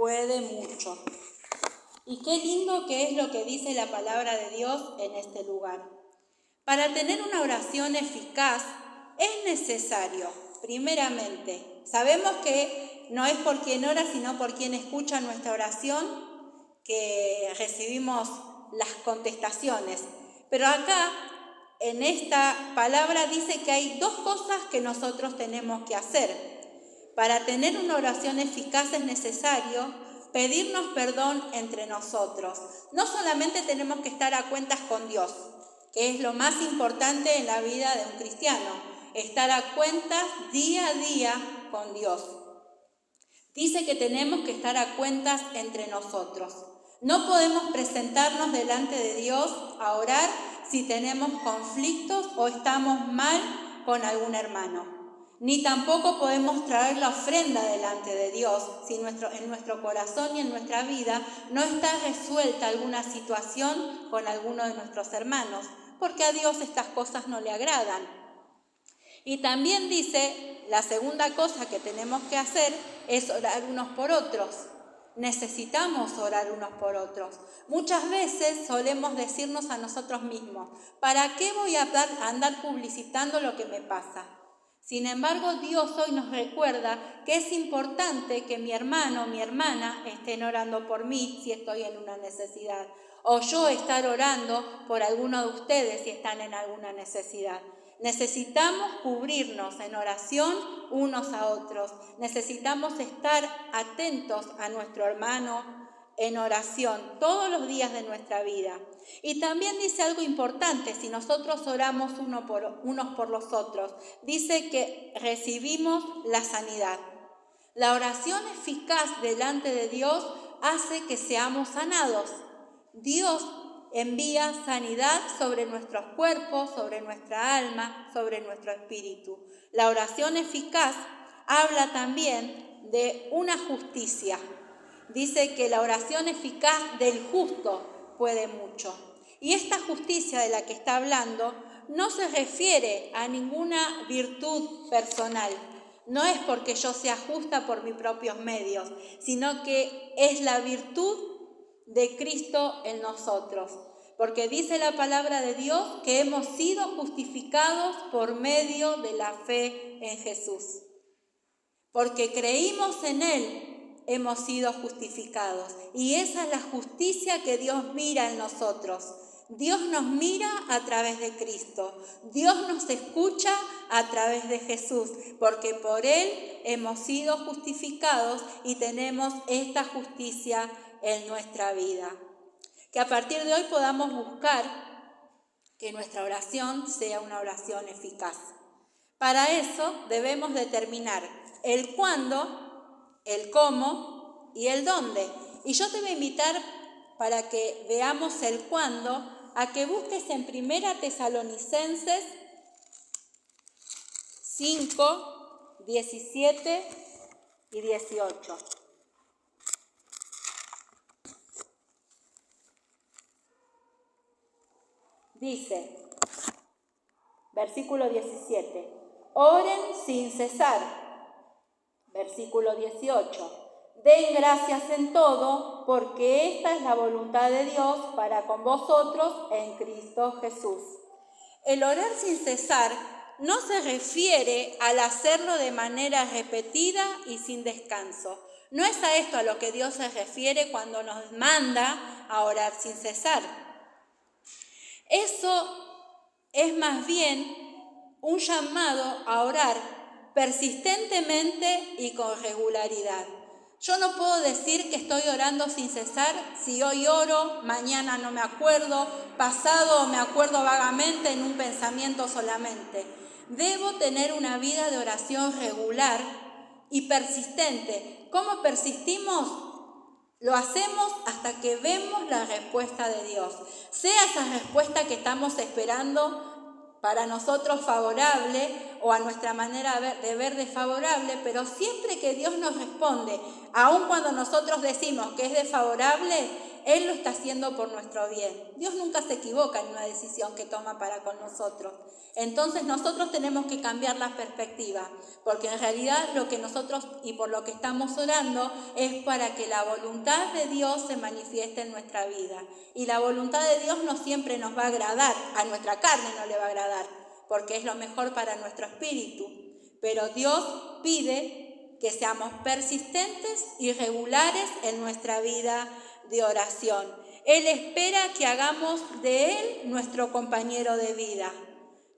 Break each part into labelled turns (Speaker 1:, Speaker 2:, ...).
Speaker 1: puede mucho. Y qué lindo que es lo que dice la palabra de Dios en este lugar. Para tener una oración eficaz es necesario, primeramente, sabemos que no es por quien ora, sino por quien escucha nuestra oración, que recibimos las contestaciones. Pero acá, en esta palabra, dice que hay dos cosas que nosotros tenemos que hacer. Para tener una oración eficaz es necesario pedirnos perdón entre nosotros. No solamente tenemos que estar a cuentas con Dios, que es lo más importante en la vida de un cristiano, estar a cuentas día a día con Dios. Dice que tenemos que estar a cuentas entre nosotros. No podemos presentarnos delante de Dios a orar si tenemos conflictos o estamos mal con algún hermano. Ni tampoco podemos traer la ofrenda delante de Dios si en nuestro corazón y en nuestra vida no está resuelta alguna situación con alguno de nuestros hermanos, porque a Dios estas cosas no le agradan. Y también dice, la segunda cosa que tenemos que hacer es orar unos por otros. Necesitamos orar unos por otros. Muchas veces solemos decirnos a nosotros mismos, ¿para qué voy a andar publicitando lo que me pasa? Sin embargo, Dios hoy nos recuerda que es importante que mi hermano o mi hermana estén orando por mí si estoy en una necesidad, o yo estar orando por alguno de ustedes si están en alguna necesidad. Necesitamos cubrirnos en oración unos a otros. Necesitamos estar atentos a nuestro hermano en oración todos los días de nuestra vida. Y también dice algo importante, si nosotros oramos unos por los otros, dice que recibimos la sanidad. La oración eficaz delante de Dios hace que seamos sanados. Dios envía sanidad sobre nuestros cuerpos, sobre nuestra alma, sobre nuestro espíritu. La oración eficaz habla también de una justicia. Dice que la oración eficaz del justo puede mucho. Y esta justicia de la que está hablando no se refiere a ninguna virtud personal. No es porque yo sea justa por mis propios medios, sino que es la virtud de Cristo en nosotros. Porque dice la palabra de Dios que hemos sido justificados por medio de la fe en Jesús. Porque creímos en Él, hemos sido justificados. Y esa es la justicia que Dios mira en nosotros. Dios nos mira a través de Cristo. Dios nos escucha a través de Jesús, porque por Él hemos sido justificados y tenemos esta justicia en nuestra vida. Que a partir de hoy podamos buscar que nuestra oración sea una oración eficaz. Para eso debemos determinar el cuándo, el cómo y el dónde. Y yo te voy a invitar para que veamos el cuándo, a que busques en 1 Tesalonicenses 5, 17 y 18. Dice, versículo 17, oren sin cesar. Versículo 18, den gracias en todo, porque esta es la voluntad de Dios para con vosotros en Cristo Jesús. El orar sin cesar no se refiere al hacerlo de manera repetida y sin descanso. No es a esto a lo que Dios se refiere cuando nos manda a orar sin cesar. Eso es más bien un llamado a orar persistentemente y con regularidad. Yo no puedo decir que estoy orando sin cesar si hoy oro, mañana no me acuerdo, pasado me acuerdo vagamente en un pensamiento solamente. Debo tener una vida de oración regular y persistente. ¿Cómo persistimos? Lo hacemos hasta que vemos la respuesta de Dios. Sea esa respuesta que estamos esperando para nosotros favorable o a nuestra manera de ver desfavorable, pero siempre que Dios nos responde, aun cuando nosotros decimos que es desfavorable, Él lo está haciendo por nuestro bien. Dios nunca se equivoca en una decisión que toma para con nosotros. Entonces nosotros tenemos que cambiar la perspectiva, porque en realidad lo que nosotros y por lo que estamos orando es para que la voluntad de Dios se manifieste en nuestra vida. Y la voluntad de Dios no siempre nos va a agradar, a nuestra carne no le va a agradar, porque es lo mejor para nuestro espíritu. Pero Dios pide que seamos persistentes y regulares en nuestra vida de oración. Él espera que hagamos de Él nuestro compañero de vida.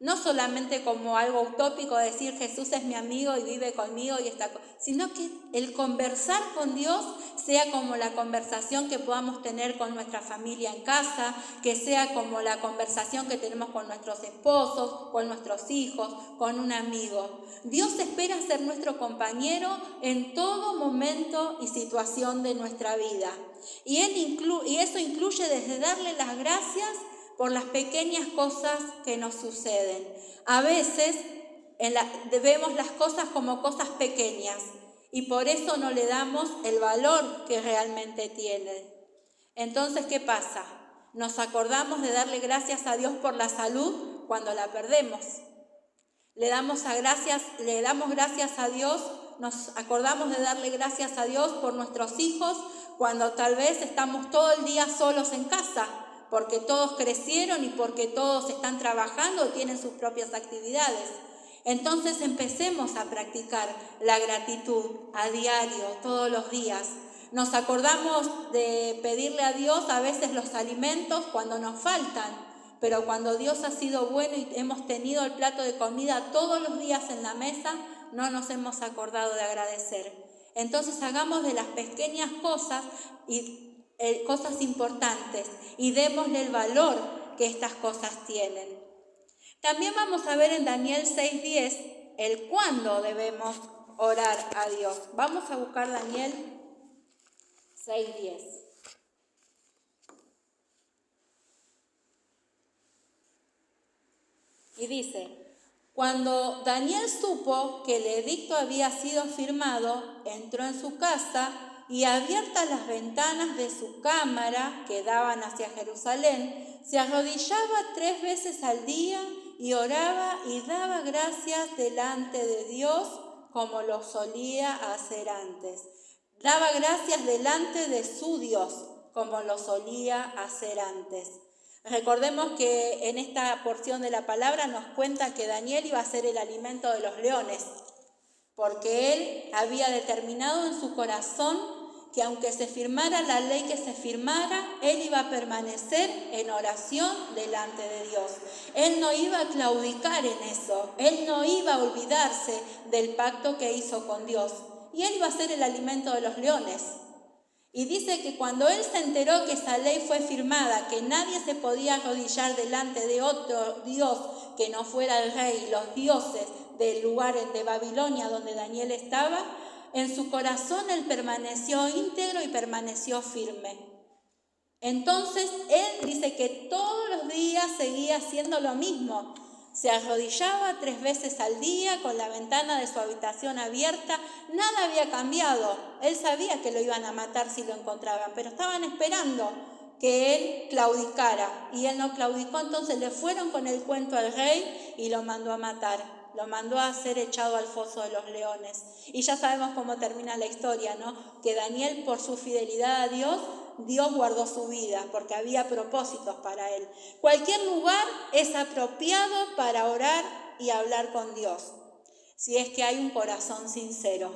Speaker 1: No solamente como algo utópico decir Jesús es mi amigo y vive conmigo y está, sino que el conversar con Dios sea como la conversación que podamos tener con nuestra familia en casa, que sea como la conversación que tenemos con nuestros esposos, con nuestros hijos, con un amigo. Dios espera ser nuestro compañero en todo momento y situación de nuestra vida. Y eso incluye desde darle las gracias por las pequeñas cosas que nos suceden. A veces vemos las cosas como cosas pequeñas y por eso no le damos el valor que realmente tienen. Entonces, ¿qué pasa? Nos acordamos de darle gracias a Dios por la salud cuando la perdemos. Le damos gracias a Dios, nos acordamos de darle gracias a Dios por nuestros hijos cuando tal vez estamos todo el día solos en casa, porque todos crecieron y porque todos están trabajando o tienen sus propias actividades. Entonces empecemos a practicar la gratitud a diario, todos los días. Nos acordamos de pedirle a Dios a veces los alimentos cuando nos faltan, pero cuando Dios ha sido bueno y hemos tenido el plato de comida todos los días en la mesa, no nos hemos acordado de agradecer. Entonces hagamos de las pequeñas cosas cosas importantes y démosle el valor que estas cosas tienen. También vamos a ver en Daniel 6:10 el cuándo debemos orar a Dios. Vamos a buscar Daniel 6:10. Y dice: cuando Daniel supo que el edicto había sido firmado, entró en su casa y abiertas las ventanas de su cámara que daban hacia Jerusalén, se arrodillaba 3 veces al día y oraba y daba gracias delante de Dios como lo solía hacer antes. Daba gracias delante de su Dios como lo solía hacer antes. Recordemos que en esta porción de la palabra nos cuenta que Daniel iba a ser el alimento de los leones, porque él había determinado en su corazón que aunque se firmara la ley que se firmara, él iba a permanecer en oración delante de Dios. Él no iba a claudicar en eso, él no iba a olvidarse del pacto que hizo con Dios, y él iba a ser el alimento de los leones. Y dice que cuando él se enteró que esa ley fue firmada, que nadie se podía arrodillar delante de otro Dios que no fuera el rey, los dioses del lugar de Babilonia donde Daniel estaba, en su corazón él permaneció íntegro y permaneció firme. Entonces él dice que todos los días seguía haciendo lo mismo. Se arrodillaba 3 veces al día con la ventana de su habitación abierta. Nada había cambiado. Él sabía que lo iban a matar si lo encontraban, pero estaban esperando que él claudicara. Y él no claudicó, entonces le fueron con el cuento al rey y lo mandó a matar. Lo mandó a ser echado al foso de los leones. Y ya sabemos cómo termina la historia, ¿no? Que Daniel, por su fidelidad a Dios, Dios guardó su vida porque había propósitos para él. Cualquier lugar es apropiado para orar y hablar con Dios, si es que hay un corazón sincero.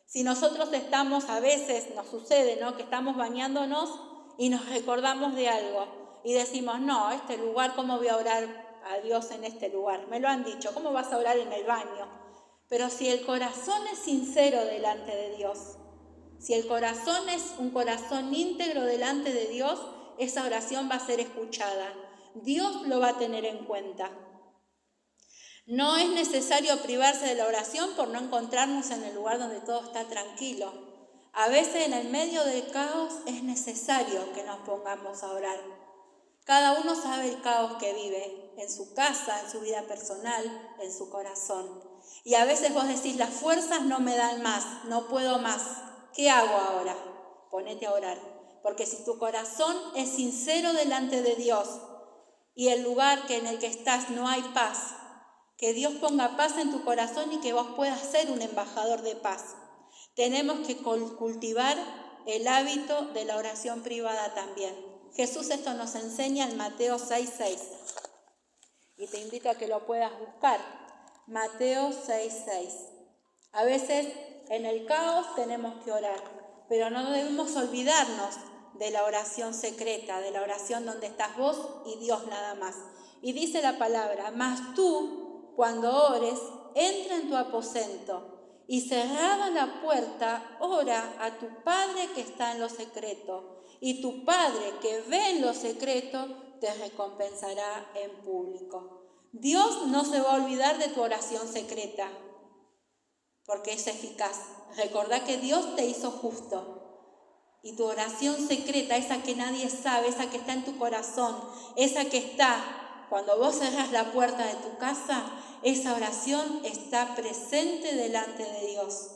Speaker 1: Si nosotros estamos, a veces nos sucede, ¿no? Que estamos bañándonos y nos recordamos de algo y decimos, no, este lugar, ¿cómo voy a orar a Dios en este lugar? Me lo han dicho, ¿cómo vas a orar en el baño? Pero si el corazón es sincero delante de Dios, si el corazón es un corazón íntegro delante de Dios, esa oración va a ser escuchada. Dios lo va a tener en cuenta. No es necesario privarse de la oración por no encontrarnos en el lugar donde todo está tranquilo. A veces en el medio del caos es necesario que nos pongamos a orar. Cada uno sabe el caos que vive en su casa, en su vida personal, en su corazón. Y a veces vos decís, las fuerzas no me dan más, no puedo más. ¿Qué hago ahora? Ponete a orar. Porque si tu corazón es sincero delante de Dios y el lugar en el que estás no hay paz, que Dios ponga paz en tu corazón y que vos puedas ser un embajador de paz. Tenemos que cultivar el hábito de la oración privada también. Jesús esto nos enseña en Mateo 6:6. Y te invito a que lo puedas buscar. Mateo 6:6. A veces en el caos tenemos que orar, pero no debemos olvidarnos de la oración secreta, de la oración donde estás vos y Dios nada más. Y dice la palabra, mas tú, cuando ores, entra en tu aposento y cerrada la puerta, ora a tu Padre que está en lo secreto. Y tu Padre que ve en lo secreto te recompensará en público. Dios no se va a olvidar de tu oración secreta, porque es eficaz. Recordá que Dios te hizo justo. Y tu oración secreta, esa que nadie sabe, esa que está en tu corazón, esa que está cuando vos cerrás la puerta de tu casa, esa oración está presente delante de Dios.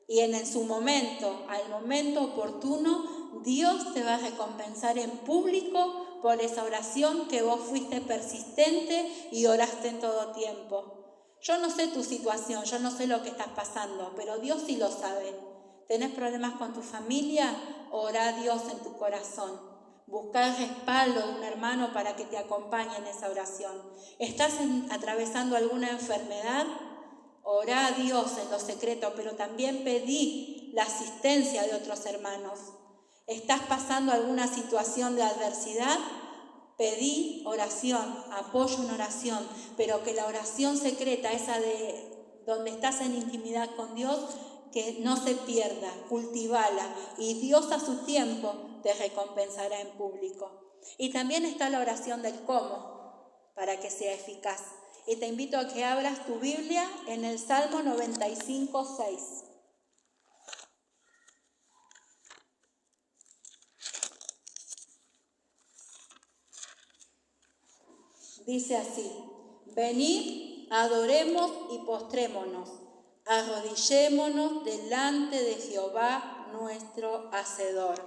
Speaker 1: Y en su momento, al momento oportuno, Dios te va a recompensar en público por esa oración que vos fuiste persistente y oraste en todo tiempo. Yo no sé tu situación, yo no sé lo que estás pasando, pero Dios sí lo sabe. ¿Tenés problemas con tu familia? Orá a Dios en tu corazón. Busca el respaldo de un hermano para que te acompañe en esa oración. ¿Estás atravesando alguna enfermedad? Orá a Dios en lo secreto, pero también pedí la asistencia de otros hermanos. ¿Estás pasando alguna situación de adversidad? Pedí oración, apoyo en oración, pero que la oración secreta, esa de donde estás en intimidad con Dios, que no se pierda, cultivala, y Dios a su tiempo te recompensará en público. Y también está la oración del cómo, para que sea eficaz. Y te invito a que abras tu Biblia en el Salmo 95:6. Dice así: venid, adoremos y postrémonos, arrodillémonos delante de Jehová nuestro Hacedor.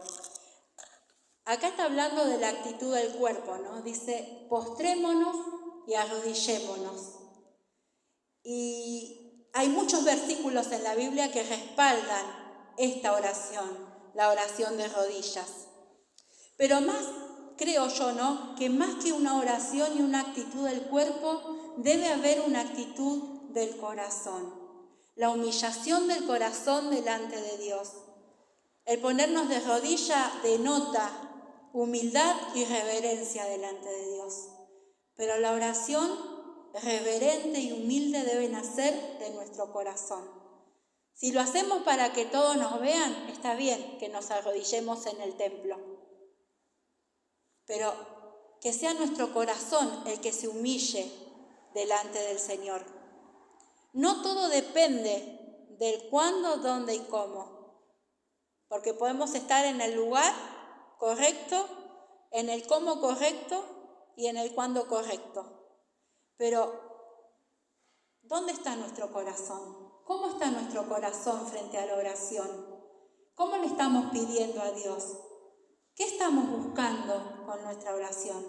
Speaker 1: Acá está hablando de la actitud del cuerpo, ¿no? Dice, postrémonos y arrodillémonos. Y hay muchos versículos en la Biblia que respaldan esta oración, la oración de rodillas. Pero más, creo yo, ¿no?, que más que una oración y una actitud del cuerpo, debe haber una actitud del corazón. La humillación del corazón delante de Dios. El ponernos de rodilla denota humildad y reverencia delante de Dios. Pero la oración reverente y humilde debe nacer de nuestro corazón. Si lo hacemos para que todos nos vean, está bien que nos arrodillemos en el templo. Pero que sea nuestro corazón el que se humille delante del Señor. No todo depende del cuándo, dónde y cómo. Porque podemos estar en el lugar correcto, en el cómo correcto y en el cuándo correcto. Pero, ¿dónde está nuestro corazón? ¿Cómo está nuestro corazón frente a la oración? ¿Cómo le estamos pidiendo a Dios? ¿Qué estamos buscando con nuestra oración?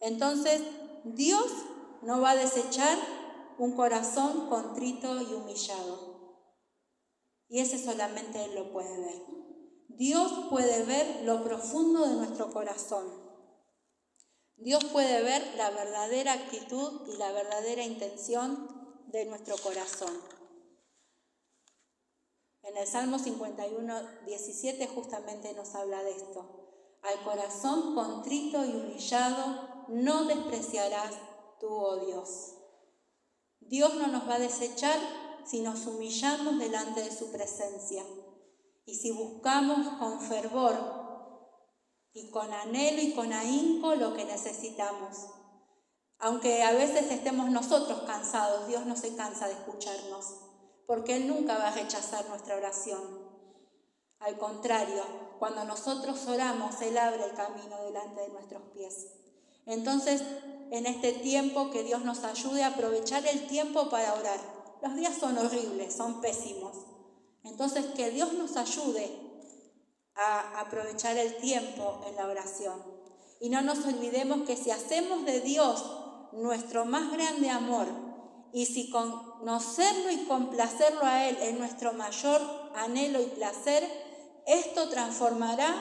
Speaker 1: Entonces, Dios no va a desechar un corazón contrito y humillado. Y ese solamente Él lo puede ver. Dios puede ver lo profundo de nuestro corazón. Dios puede ver la verdadera actitud y la verdadera intención de nuestro corazón. En el Salmo 51:17 justamente nos habla de esto. Al corazón contrito y humillado no despreciarás tú, oh Dios. Dios no nos va a desechar si nos humillamos delante de su presencia y si buscamos con fervor y con anhelo y con ahínco lo que necesitamos. Aunque a veces estemos nosotros cansados, Dios no se cansa de escucharnos, porque Él nunca va a rechazar nuestra oración. Al contrario, cuando nosotros oramos, Él abre el camino delante de nuestros pies. Entonces, en este tiempo, que Dios nos ayude a aprovechar el tiempo para orar. Los días son horribles, son pésimos. Entonces, que Dios nos ayude a aprovechar el tiempo en la oración. Y no nos olvidemos que si hacemos de Dios nuestro más grande amor, y si conocerlo y complacerlo a Él es nuestro mayor anhelo y placer, esto transformará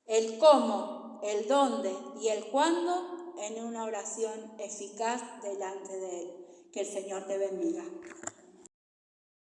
Speaker 1: el cómo, el dónde y el cuándo en una oración eficaz delante de Él. Que el Señor te bendiga.